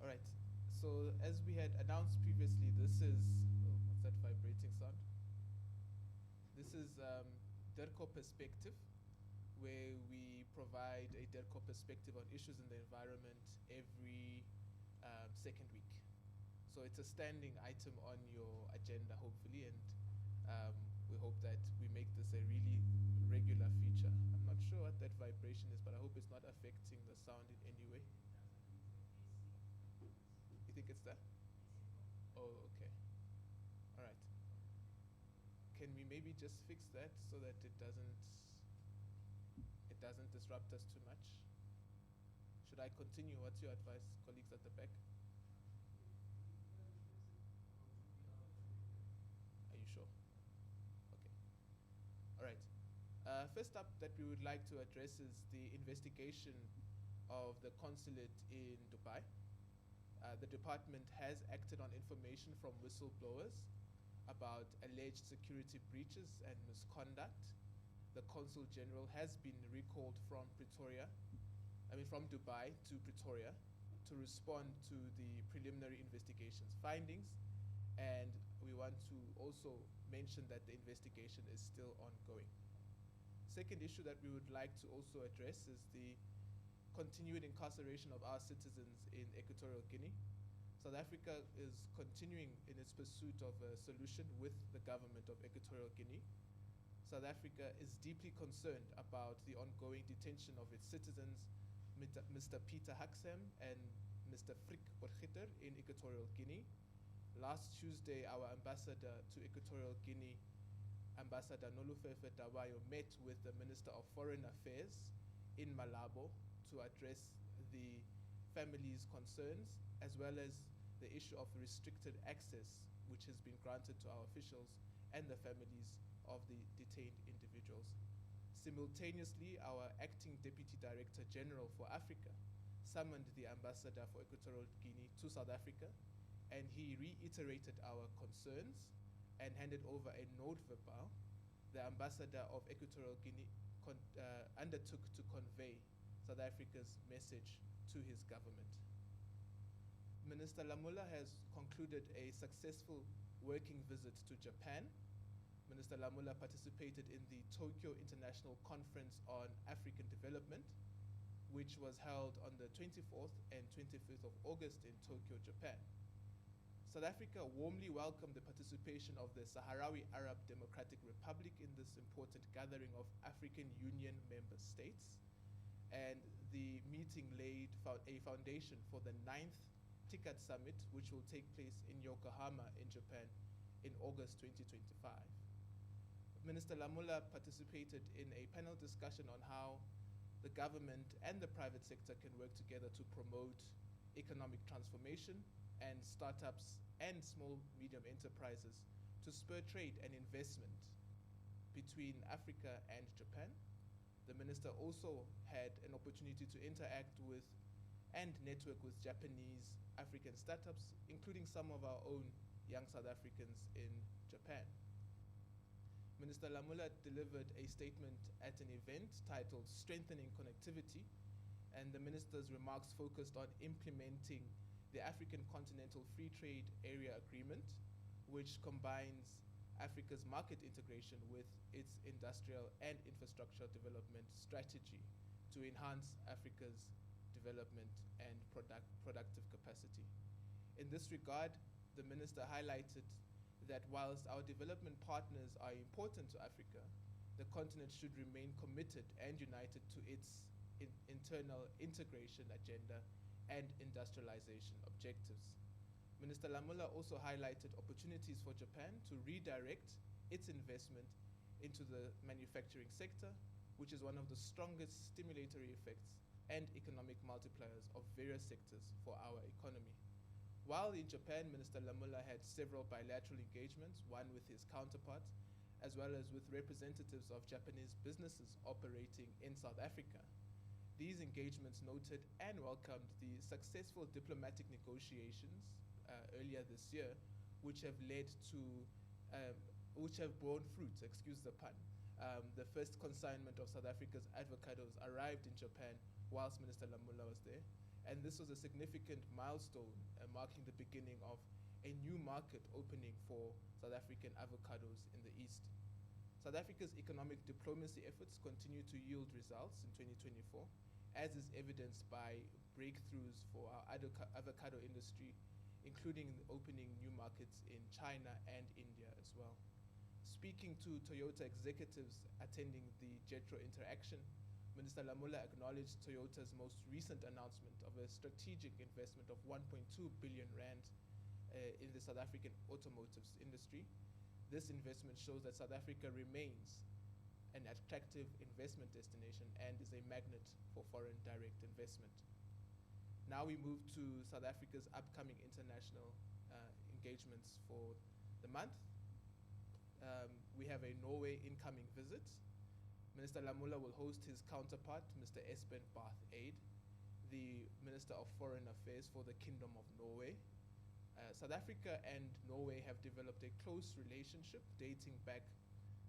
All right. So as we had announced previously, this is what's that vibrating sound? This is DIRCO perspective, where we provide a DIRCO perspective on issues in the environment every second week. So it's a standing item on your agenda, hopefully, and we hope that we make this a really regular feature. I'm not sure what that vibration is, but I hope it's not affecting the sound in any way. You think it's there? Oh, okay. All right. Can we maybe just fix that so that it doesn't disrupt us too much? Should I continue? What's your advice, colleagues at the back? Are you sure? Okay. All right. First up that we would like to address is the investigation of the consulate in Dubai. The department has acted on information from whistleblowers about alleged security breaches and misconduct. The Consul General has been recalled from from Dubai to Pretoria to respond to the preliminary investigation's findings. And we want to also mention that the investigation is still ongoing. Second issue that we would like to also address is the continued incarceration of our citizens in Equatorial Guinea. South Africa is continuing in its pursuit of a solution with the government of Equatorial Guinea. South Africa is deeply concerned about the ongoing detention of its citizens, Mr. Peter Haksem and Mr. Frick Potgieter in Equatorial Guinea. Last Tuesday, our ambassador to Equatorial Guinea, Ambassador Nolufefe Dawayo, met with the Minister of Foreign Affairs in Malabo to address the family's concerns, as well as the issue of restricted access, which has been granted to our officials and the families of the detained individuals. Simultaneously, our acting Deputy Director General for Africa summoned the Ambassador for Equatorial Guinea to South Africa, and he reiterated our concerns and handed over a note verbal. The Ambassador of Equatorial Guinea undertook to convey South Africa's message to his government. Minister Lamola has concluded a successful working visit to Japan. Minister Lamola participated in the Tokyo International Conference on African Development, which was held on the 24th and 25th of August in Tokyo, Japan. South Africa warmly welcomed the participation of the Sahrawi Arab Democratic Republic in this important gathering of African Union member states, and the meeting laid a foundation for the 9th TICAD Summit, which will take place in Yokohama in Japan in August 2025. Minister Lamola participated in a panel discussion on how the government and the private sector can work together to promote economic transformation and startups and small medium enterprises to spur trade and investment between Africa and Japan. The minister also had an opportunity to interact with and network with Japanese African startups, including some of our own young South Africans in Japan. Minister Lamola delivered a statement at an event titled Strengthening Connectivity, and the minister's remarks focused on implementing the African Continental Free Trade Area Agreement, which combines Africa's market integration with its industrial and infrastructure development strategy to enhance Africa's development and productive capacity. In this regard, the minister highlighted that whilst our development partners are important to Africa, the continent should remain committed and united to its internal integration agenda and industrialization objectives. Minister Lamola also highlighted opportunities for Japan to redirect its investment into the manufacturing sector, which is one of the strongest stimulatory effects and economic multipliers of various sectors for our economy. While in Japan, Minister Lamola had several bilateral engagements, one with his counterpart, as well as with representatives of Japanese businesses operating in South Africa. These engagements noted and welcomed the successful diplomatic negotiations earlier this year, which have borne fruit, excuse the pun. The first consignment of South Africa's avocados arrived in Japan whilst Minister Lamola was there, And this was a significant milestone marking the beginning of a new market opening for South African avocados in the East. South Africa's economic diplomacy efforts continue to yield results in 2024, as is evidenced by breakthroughs for our avocado industry, including opening new markets in China and India as well. Speaking to Toyota executives attending the JETRO interaction, Minister Lamula acknowledged Toyota's most recent announcement of a strategic investment of 1.2 billion rand in the South African automotive industry. This investment shows that South Africa remains an attractive investment destination and is a magnet for foreign direct investment. Now we move to South Africa's upcoming international engagements for the month. We have a Norway incoming visit. Minister Lamula will host his counterpart, Mr. Espen Barth Aid, the Minister of Foreign Affairs for the Kingdom of Norway. South Africa and Norway have developed a close relationship dating back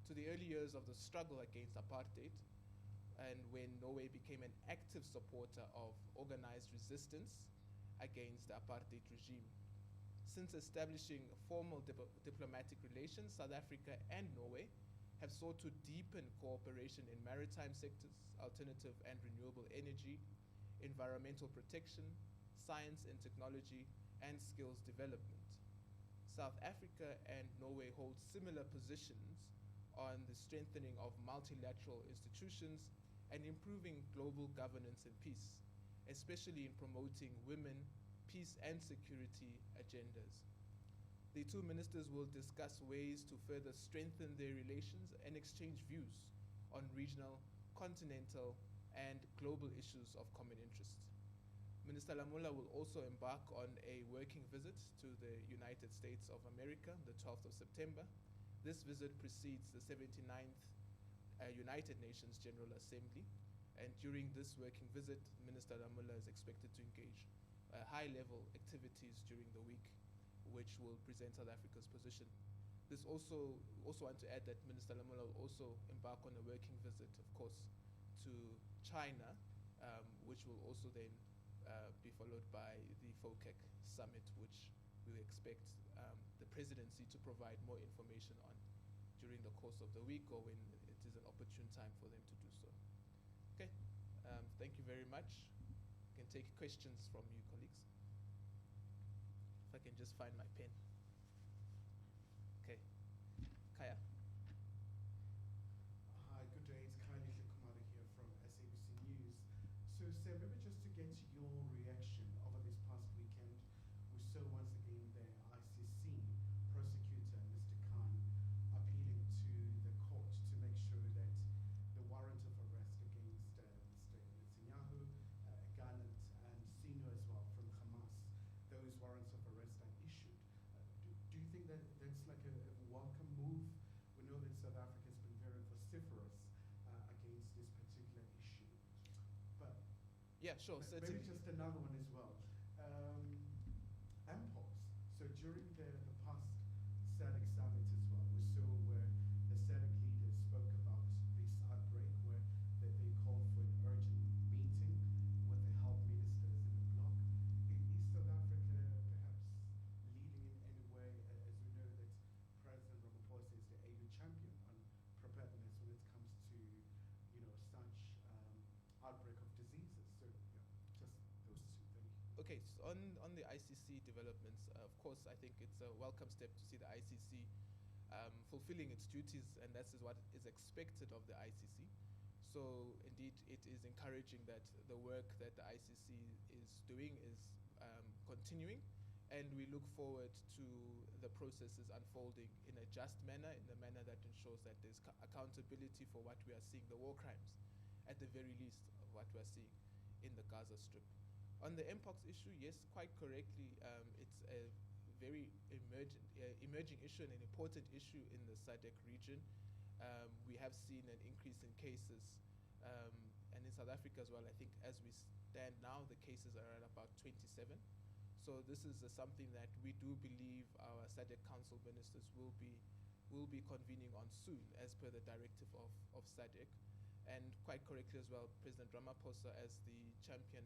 to the early years of the struggle against apartheid, and when Norway became an active supporter of organized resistance against the apartheid regime. Since establishing formal diplomatic relations, South Africa and Norway have sought to deepen cooperation in maritime sectors, alternative and renewable energy, environmental protection, science and technology, and skills development. South Africa and Norway hold similar positions on the strengthening of multilateral institutions and improving global governance and peace, especially in promoting women, peace and security agendas. The two ministers will discuss ways to further strengthen their relations and exchange views on regional, continental, and global issues of common interest. Minister Lamula will also embark on a working visit to the United States of America, the 12th of September. This visit precedes the 79th United Nations General Assembly, and during this working visit, Minister Lamula is expected to engage high-level activities during the week, which will present South Africa's position. This also want to add that Minister Lamula will also embark on a working visit, of course, to China, which will also then be followed by the FOCAC summit, which we expect the presidency to provide more information on during the course of the week or when it is an opportune time for them to do so. Okay, thank you very much. I can take questions from you, colleagues. If I can just find my pen. Okay, Kaya. Hi, good day. It's Kylie Kumari here from SABC News. So, sir, maybe just to get your reaction over this past weekend, we saw once again the ICC prosecutor, Mr. Khan, appealing to the court to make sure that the warrant of arrest against Mr. Netanyahu, Gallant, and Sino as well from Hamas, those warrants of arrest are issued. Do you think that that's like a welcome move? We know that South Africa has been very vociferous against this particular issue. But yeah, sure. maybe just another one as well. MPOX. So during the past SADC summit as well, we saw where the SADC leaders spoke about this outbreak, where they called for an urgent meeting with the health ministers in the bloc. Is South Africa perhaps leading in any way, as we know that President Ramaphosa is the AU champion on preparedness when it comes to, such outbreak of diseases? So, just those two. Thank you. Okay, so on the ICC developments, of course, I think it's a welcome step to see the ICC fulfilling its duties, and that is what is expected of the ICC. So indeed, it is encouraging that the work that the ICC is doing is continuing, and we look forward to the processes unfolding in a just manner, in a manner that ensures that there's accountability for what we are seeing, the war crimes, at the very least, of what we are seeing in the Gaza Strip. On the MPOX issue, yes, quite correctly, it's a very emerging issue and an important issue in the SADC region. We have seen an increase in cases, and in South Africa as well. I think as we stand now, the cases are at about 27. So this is something that we do believe our SADC Council ministers will be convening on soon, as per the directive of SADC. And quite correctly as well, President Ramaphosa, as the champion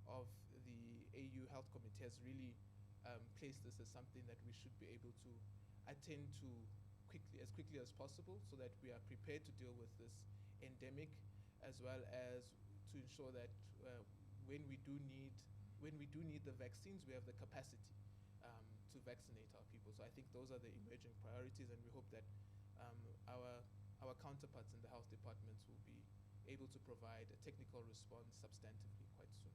of the Health Committee has really placed this as something that we should be able to attend to as quickly as possible, so that we are prepared to deal with this endemic, as well as to ensure that when we do need the vaccines, we have the capacity to vaccinate our people. So I think those are the emerging priorities, and we hope that our counterparts in the health departments will be able to provide a technical response substantively quite soon.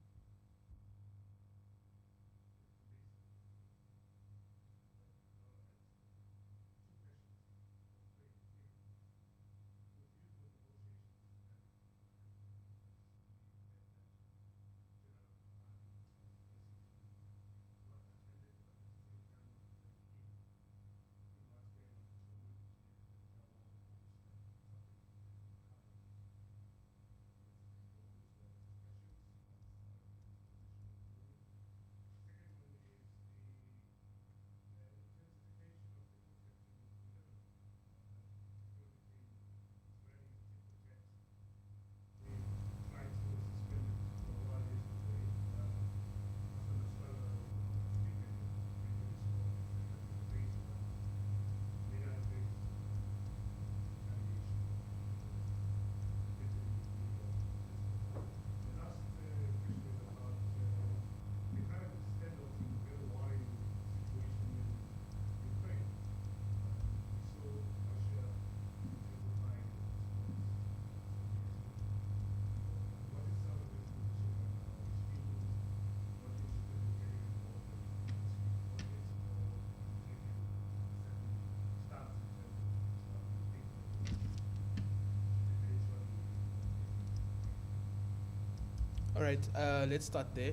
All right, let's start there.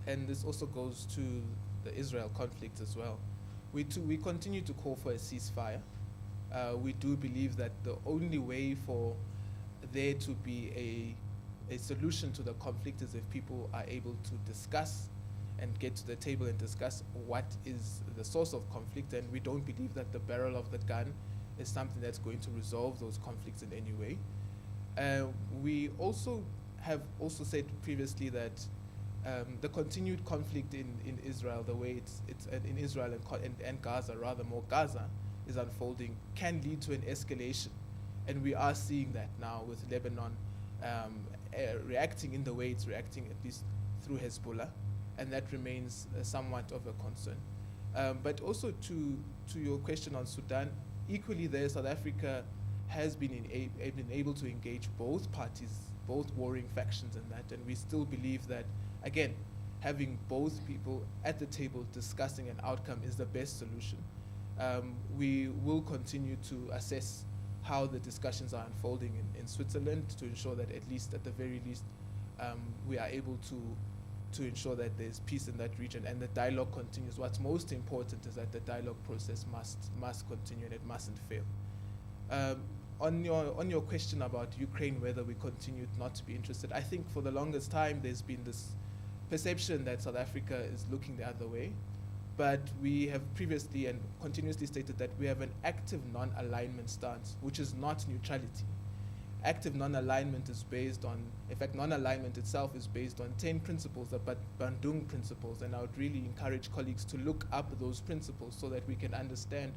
And this also goes to the Israel conflict as well. We continue to call for a ceasefire. We do believe that the only way for there to be a solution to the conflict is if people are able to discuss and get to the table and discuss what is the source of conflict. And we don't believe that the barrel of the gun is something that's going to resolve those conflicts in any way. We also have also said previously that the continued conflict in Israel, the way it's in Israel and Gaza, rather more Gaza, is unfolding, can lead to an escalation. And we are seeing that now with Lebanon reacting in the way it's reacting, at least through Hezbollah, and that remains somewhat of a concern. But also to your question on Sudan, equally there, South Africa has been able to engage both parties, both warring factions in that, and we still believe that, again, having both people at the table discussing an outcome is the best solution. We will continue to assess how the discussions are unfolding in Switzerland to ensure that at the very least, we are able to ensure that there's peace in that region and the dialogue continues. What's most important is that the dialogue process must continue and it mustn't fail. On your question about Ukraine, whether we continue not to be interested, I think for the longest time there's been this perception that South Africa is looking the other way, but we have previously and continuously stated that we have an active non-alignment stance, which is not neutrality. Active non-alignment is based on, in fact, non-alignment itself is based on 10 principles, the Bandung principles, and I would really encourage colleagues to look up those principles so that we can understand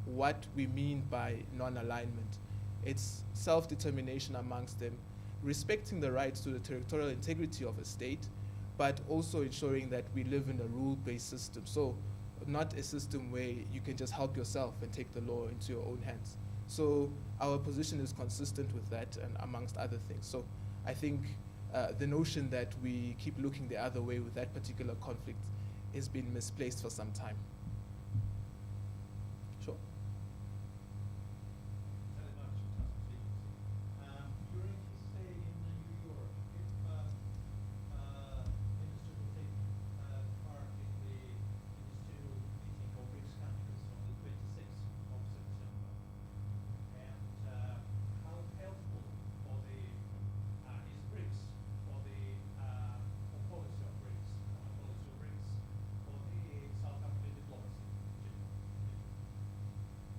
what we mean by non-alignment. It's self-determination amongst them, respecting the rights to the territorial integrity of a state, but also ensuring that we live in a rule-based system. So not a system where you can just help yourself and take the law into your own hands. So our position is consistent with that and amongst other things. So I think the notion that we keep looking the other way with that particular conflict has been misplaced for some time. Sure.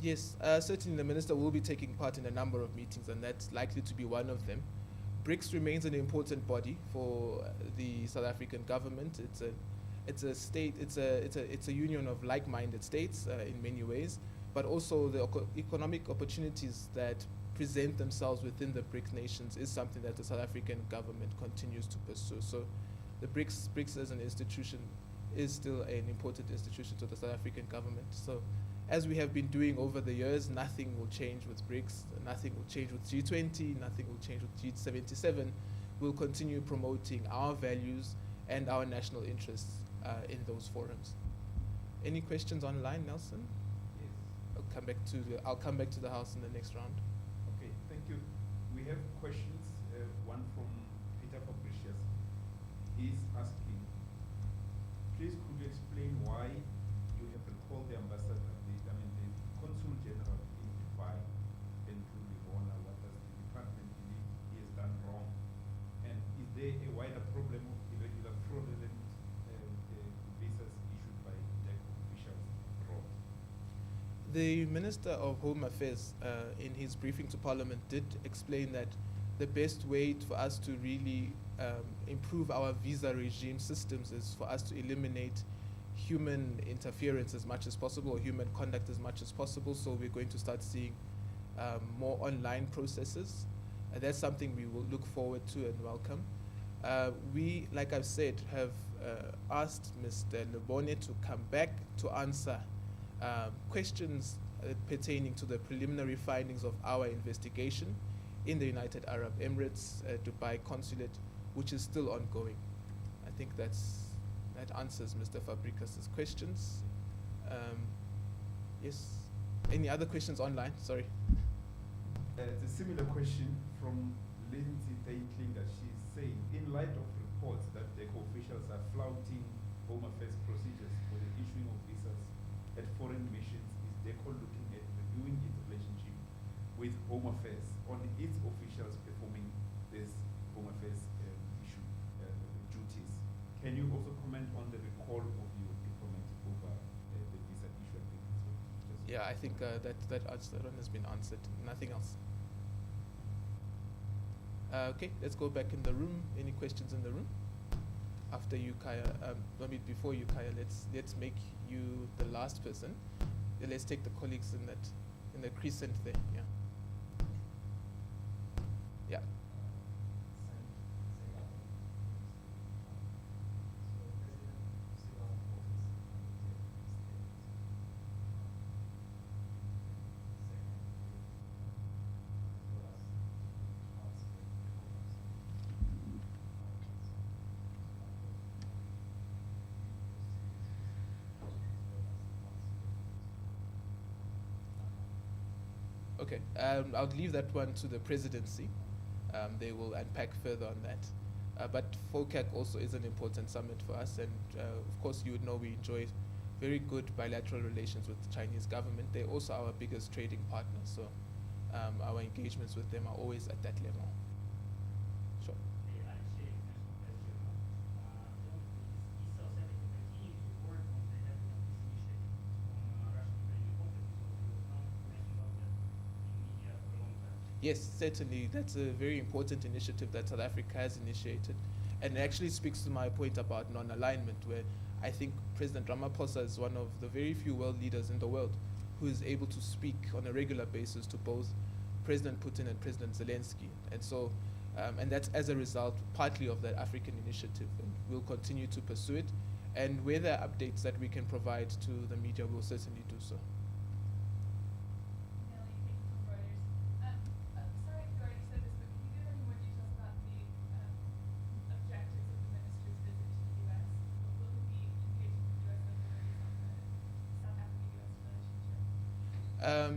Yes, certainly the minister will be taking part in a number of meetings, and that's likely to be one of them. BRICS remains an important body for the South African government. It's it's a state, it's a union of like-minded states in many ways, but also the economic opportunities that present themselves within the BRICS nations is something that the South African government continues to pursue. So the BRICS as an institution is still an important institution to the South African government. So as we have been doing over the years, nothing will change with BRICS, nothing will change with G20, nothing will change with G77. We'll continue promoting our values and our national interests in those forums. Any questions online, Nelson? Yes. I'll come back to the House in the next round. Okay, thank you. We have questions. One from Peter Fabricius. He's asking, please could you explain why you have recalled the ambassador, the consul general in Dubai, and to Livona? What does the department believe he has done wrong? And is there a wider problem of irregular fraudulent visas issued by DIRCO officials abroad? The Minister of Home Affairs, in his briefing to Parliament, did explain that the best way for us to really improve our visa regime systems is for us to eliminate human interference as much as possible, or human conduct as much as possible. So we're going to start seeing more online processes. That's something we will look forward to and welcome. We, like I've said, have asked Mr. Lebone to come back to answer questions pertaining to the preliminary findings of our investigation in the United Arab Emirates, Dubai Consulate, which is still ongoing. I think that answers Mr. Fabricus's questions. Yes. Any other questions online? Sorry. It's a similar question from Lindsay Tainklinger. She's saying, in light of reports that DIRCO officials are flouting Home Affairs procedures for the issuing of visas at foreign missions, is DIRCO looking at reviewing its relationship with Home Affairs on its officials performing this Home Affairs duties? Can you also comment on the recall of your diplomat over the visa issue? Yeah, I think that one has been answered. Nothing else. Okay, let's go back in the room. Any questions in the room? After you, Kaya, before you, Kaya, let's make you the last person. Let's take the colleagues in the crescent there. Yeah. Yeah. Okay, I'll leave that one to the presidency. They will unpack further on that. But FOCAC also is an important summit for us, and of course you would know we enjoy very good bilateral relations with the Chinese government. They're also our biggest trading partner, so our engagements with them are always at that level. Sure. Yes, certainly. That's a very important initiative that South Africa has initiated. And it actually speaks to my point about non-alignment, where I think President Ramaphosa is one of the very few world leaders in the world who is able to speak on a regular basis to both President Putin and President Zelensky. And so, and that's as a result partly of that African initiative. And we'll continue to pursue it. And where there are updates that we can provide to the media, we'll certainly do so.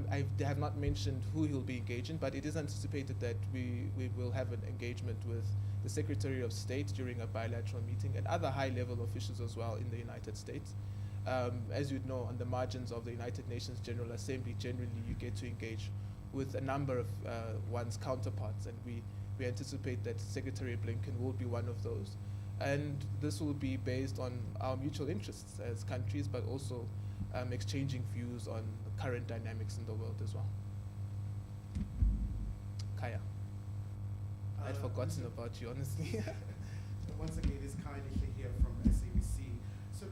I have not mentioned who he'll be engaging, but it is anticipated that we will have an engagement with the Secretary of State during a bilateral meeting and other high-level officials as well in the United States. As you'd know, on the margins of the United Nations General Assembly, generally you get to engage with a number of one's counterparts, and we anticipate that Secretary Blinken will be one of those. And this will be based on our mutual interests as countries, but also exchanging views on the current dynamics in the world as well. Kaya. I'd forgotten about you, honestly. Once again, it's Kaya here from SABC. So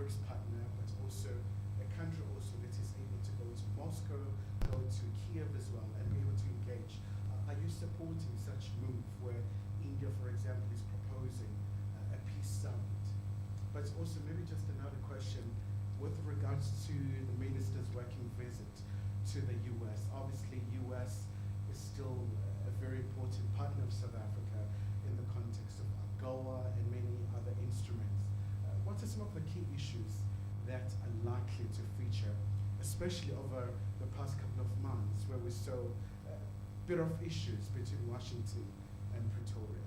BRICS partner, but also a country also that is able to go to Moscow, go to Kiev as well, and be able to engage. Are you supporting such move where India, for example, is proposing a peace summit? But also maybe just another question with regards to the minister's working visit to the US. Obviously, US is still a very important partner of South Africa in the context of AGOA and many other instruments. What are some of the key issues that are likely to feature, especially over the past couple of months where we saw a bit of issues between Washington and Pretoria?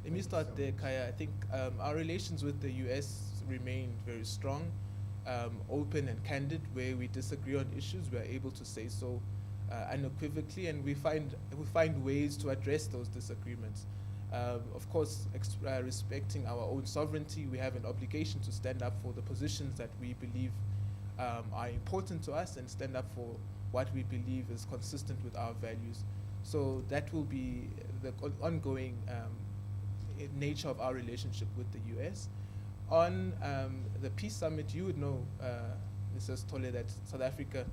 Let me start there, Kaya. I think our relations with the US remain very strong, open and candid. Where we disagree on issues, we are able to say so unequivocally, and we find ways to address those disagreements. Of course, respecting our own sovereignty, we have an obligation to stand up for the positions that we believe are important to us and stand up for what we believe is consistent with our values. So that will be the ongoing nature of our relationship with the US. On the Peace Summit, you would know, Mrs. Tole, that South Africa,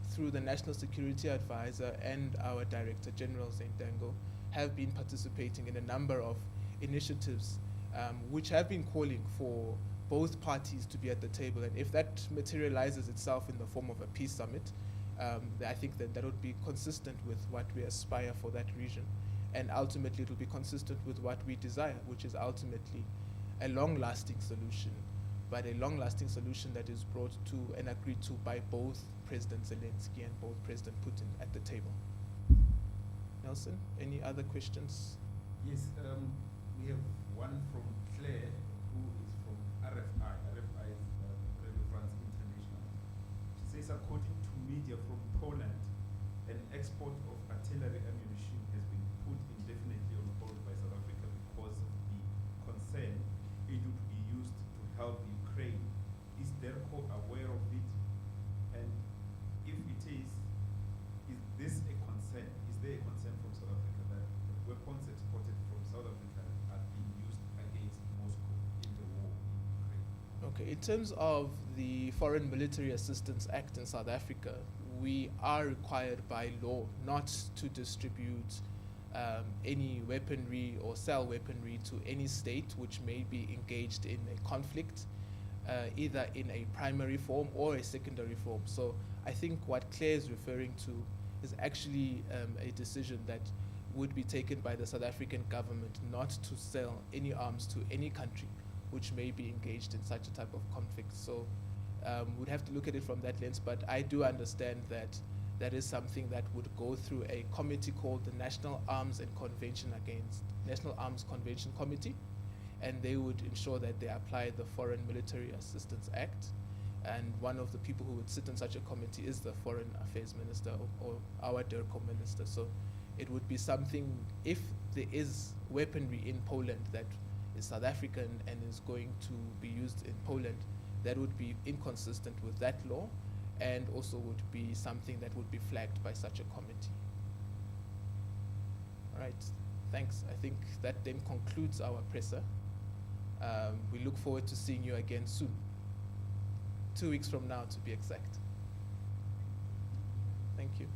through the National Security Advisor and our Director General, St. Dango, have been participating in a number of initiatives which have been calling for both parties to be at the table. And if that materializes itself in the form of a peace summit, I think that would be consistent with what we aspire for that region. And ultimately, it will be consistent with what we desire, which is ultimately a long-lasting solution, but a long-lasting solution that is brought to and agreed to by both President Zelensky and both President Putin at the table. Nelson, any other questions? Yes, we have one from Claire, who is from RFI. RFI is Radio France International. She says, according to media from Poland, an export of artillery ammunition has been put indefinitely on hold by South Africa because of the concern it would be used to help Ukraine. Is DIRCO aware of it? And if it is this a concern? Is there a concern from South Africa that weapons exported from South Africa are being used against Moscow in the war in Ukraine? Okay, in terms of the Foreign Military Assistance Act in South Africa, we are required by law not to distribute any weaponry or sell weaponry to any state which may be engaged in a conflict, either in a primary form or a secondary form. So I think what Claire is referring to is actually a decision that would be taken by the South African government not to sell any arms to any country which may be engaged in such a type of conflict. So we'd have to look at it from that lens, but I do understand that that is something that would go through a committee called the National Arms Convention Committee, and they would ensure that they apply the Foreign Military Assistance Act. And one of the people who would sit in such a committee is the Foreign Affairs Minister or our DIRCO Minister. So it would be something, if there is weaponry in Poland that is South African and is going to be used in Poland, that would be inconsistent with that law, and also would be something that would be flagged by such a committee. All right, thanks. I think that then concludes our presser. We look forward to seeing you again soon. 2 weeks from now, to be exact. Thank you.